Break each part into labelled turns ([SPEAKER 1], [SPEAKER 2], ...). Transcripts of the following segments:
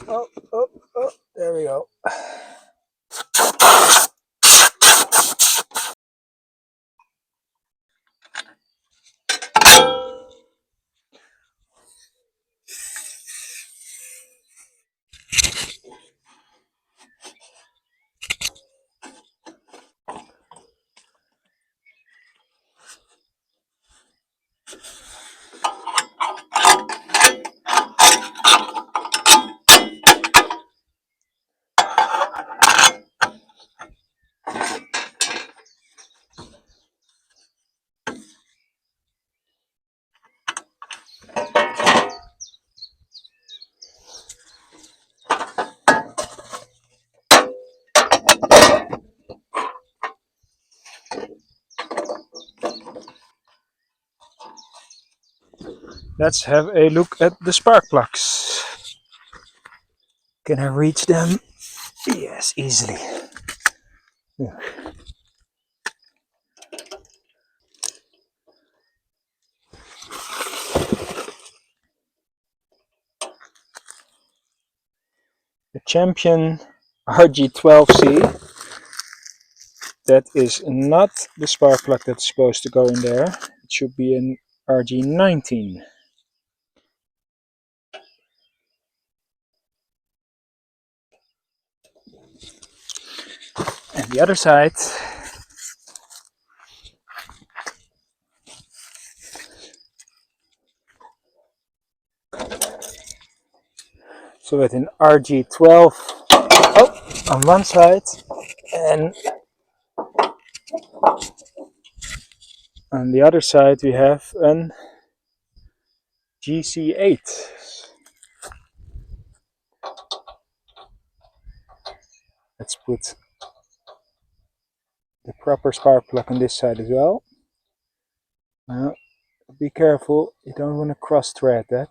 [SPEAKER 1] Oh, oh, oh, there we go. Let's have a look at the spark plugs. Can I reach them? Yes, easily. Yeah. The Champion RG12C. That is not the spark plug that's supposed to go in there. It should be an RG19. And the other side, so with an RG12 on one side, and on the other side we have an GC8. Let's put the proper spark plug on this side as well. Now, be careful, you don't want to cross thread that.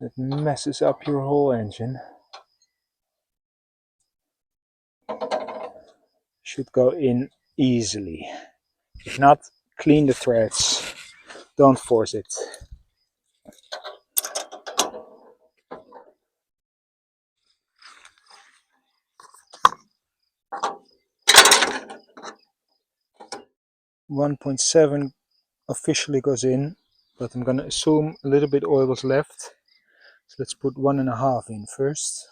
[SPEAKER 1] That messes up your whole engine. Should go in easily. If not, clean the threads. Don't force it. .7 officially goes in, but I'm gonna assume a little bit oil was left. So let's put 1.5 in first.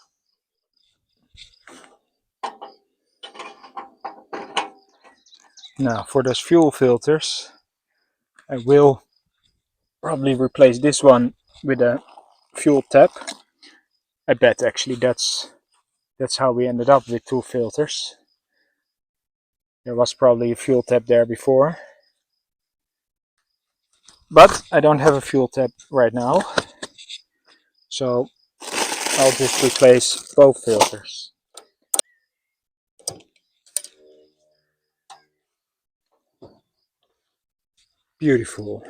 [SPEAKER 1] Now for those fuel filters, I will probably replace this one with a fuel tap. I bet actually that's how we ended up with 2 filters. There was probably a fuel tap there before, but I don't have a fuel tap right now, so I'll just replace both filters. Beautiful.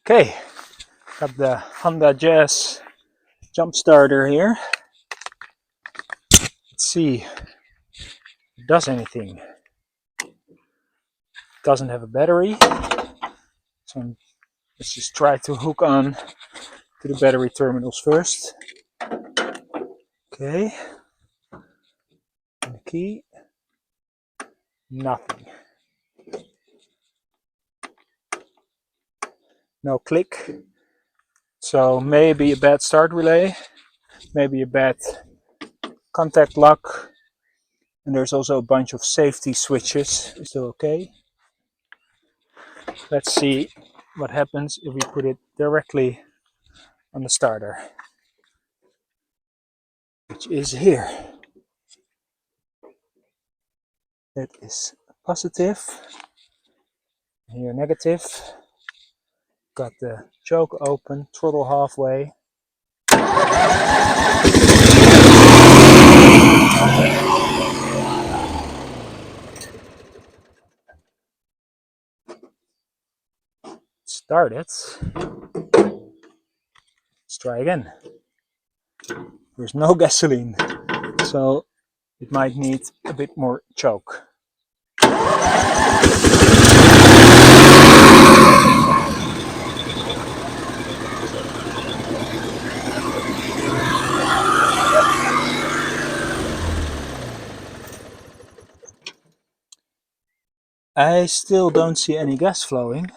[SPEAKER 1] Okay, got the Honda Jazz jump starter here. Let's see if it does anything. It doesn't have a battery, so let's just try to hook on to the battery terminals first. Okay, and the key, nothing. No click, so maybe a bad start relay, maybe a bad contact lock, and there's also a bunch of safety switches. Still okay. Let's see what happens if we put it directly on the starter, which is here. That is positive, here negative. Got the choke open, throttle halfway. Start it. Let's try again. There's no gasoline, so it might need a bit more choke. I still don't see any gas flowing,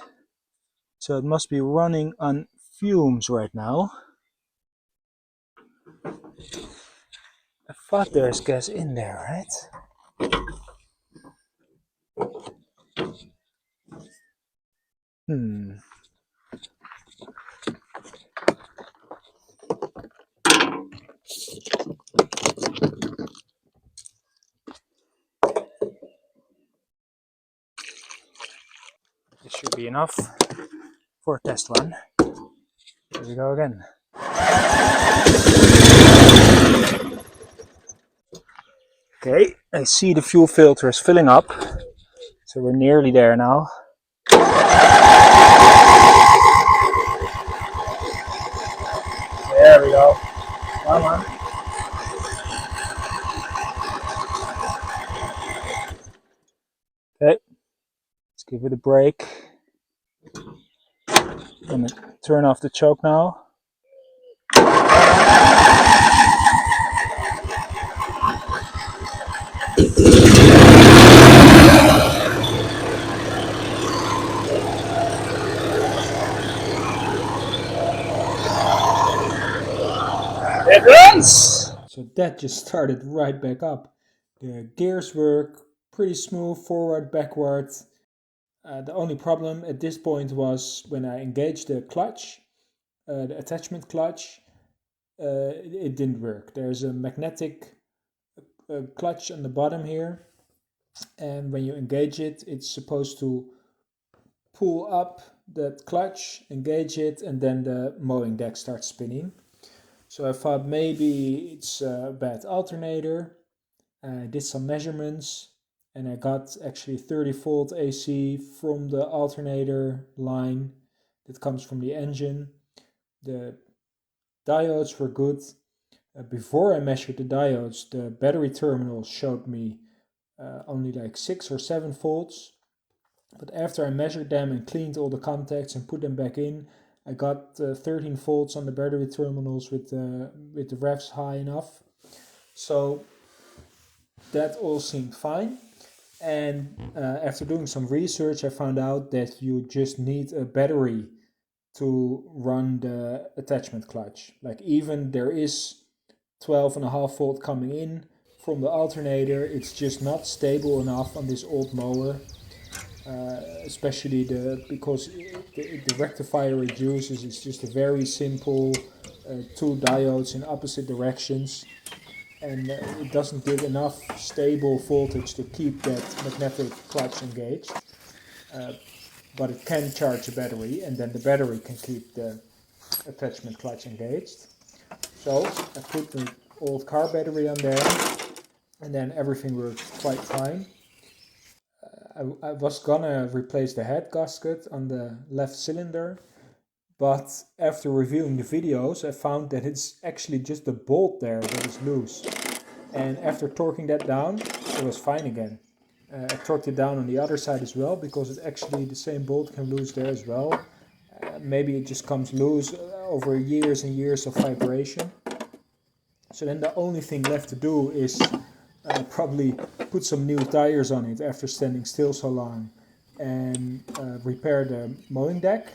[SPEAKER 1] so it must be running on fumes right now. I thought there's gas in there, right? Hmm. This should be enough for a test run. Here we go again. Okay, I see the fuel filter is filling up, so we're nearly there now. There we go. Come on. Okay, let's give it a break. I'm gonna turn off the choke now. It runs! So that just started right back up. The gears work pretty smooth, forward, backward. The only problem at this point was when I engaged the clutch, the attachment clutch, it didn't work. There's a magnetic clutch on the bottom here, and when you engage it, it's supposed to pull up that clutch, engage it, and then the mowing deck starts spinning. So I thought maybe it's a bad alternator. I did some measurements and I got actually 30-volt AC from the alternator line that comes from the engine. The diodes were good. Before I measured the diodes, the battery terminals showed me only like 6 or 7 volts. But after I measured them and cleaned all the contacts and put them back in, I got 13 volts on the battery terminals with the revs high enough. So that all seemed fine. And after doing some research, I found out that you just need a battery to run the attachment clutch. Like, even there is 12.5 volt coming in from the alternator, it's just not stable enough on this old mower. Especially because the rectifier it uses is just a very simple 2 diodes in opposite directions, and it doesn't give enough stable voltage to keep that magnetic clutch engaged. But it can charge a battery, and then the battery can keep the attachment clutch engaged. So I put the old car battery on there, and then everything worked quite fine. I was gonna replace the head gasket on the left cylinder, but after reviewing the videos I found that it's actually just the bolt there that is loose, and after torquing that down it was fine again. I torqued it down on the other side as well, because it actually, the same bolt can loose there as well. Maybe it just comes loose over years and years of vibration. So then the only thing left to do is probably put some new tires on it after standing still so long, and repair the mowing deck.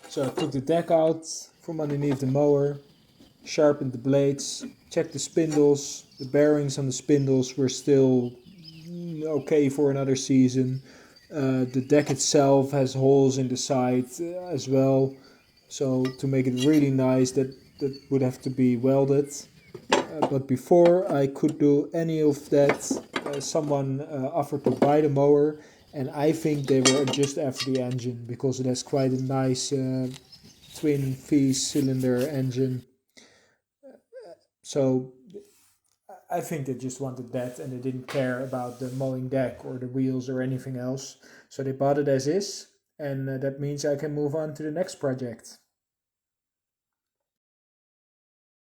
[SPEAKER 1] So I took the deck out from underneath the mower, sharpened the blades, checked the spindles. The bearings on the spindles were still okay for another season. The deck itself has holes in the side as well, so to make it really nice, that would have to be welded. But before I could do any of that, someone offered to buy the mower, and I think they were just after the engine, because it has quite a nice twin V-cylinder engine. So I think they just wanted that, and they didn't care about the mowing deck or the wheels or anything else. So they bought it as is, and that means I can move on to the next project.